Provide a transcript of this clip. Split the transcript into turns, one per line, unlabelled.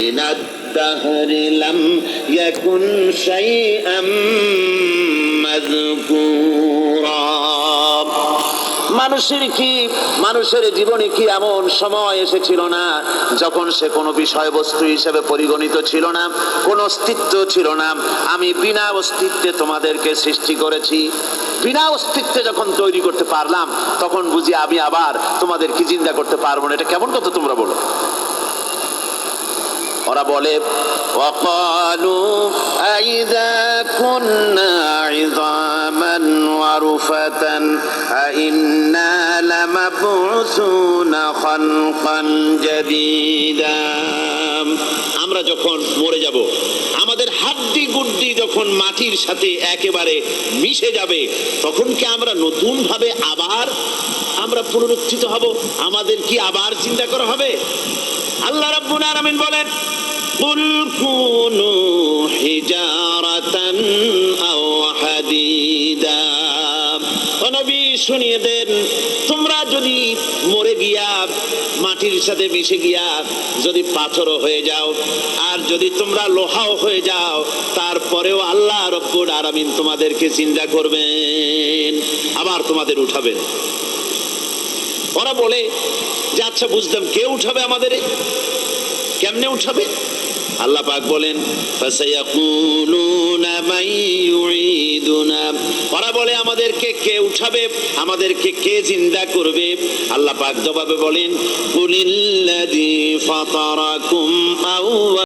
الدهر لم يكن شيئا مذكورا। মানুষের জীবনে কি এমন সময় এসেছিল না যখন সে কোনো বিষয়বস্তু হিসেবে পরিগণিত ছিল না, কোনো অস্তিত্ব ছিল না? আমি বিনা অস্তিত্বে তোমাদেরকে সৃষ্টি করেছি। বিনা অস্তিত্বে যখন তৈরি করতে পারলাম তখন বুঝি আমি আবার তোমাদের কি জিন্দা করতে পারবো না? এটা কেমন কথা তোমরা বলো? ওরা বলে وقالوا أإذا كنا عظاما ورفاتا أإنا لمبعوثون خلقا جديدا। আমরা যখন মরে যাব, আমাদের হাড্ডি গুড্ডি যখন মাটির সাথে একেবারে মিশে যাবে, তখন কি আমরা নতুন ভাবে আবার আমরা পুনরুত্থিত হব? আমাদের কি আবার চিন্তা করা হবে? আল্লাহ রাব্বুল আলামিন বলেন কুল কুনু হিজারাতান আও হাদিদা। ও নবী শুনিয়ে দেন, তোমরা যদি মরে গিয়া মাটির সাথে মিশে গিয়া যদি পাথরও হয়ে যাও আর যদি তোমরা লোহাও হয়ে যাও, তারপরেও আল্লাহ রাব্বুল আলামিন তোমাদেরকে চিন্তা করবেন, আবার তোমাদের উঠাবেন। ওরা বলে যে আচ্ছা বুঝলাম, কে উঠাবে আমাদের? কেমনে উঠাবে? আল্লাহ পাক বলেন ফাসায়াকুলুনা মান ইউঈদুনা। ওরা বলে আমাদেরকে কে উঠাবে, আমাদেরকে কে জিন্দা করবে? আল্লাহ পাক জবাবে বলেন কুলিল্লাযী ফাতারাকুম আউওয়াল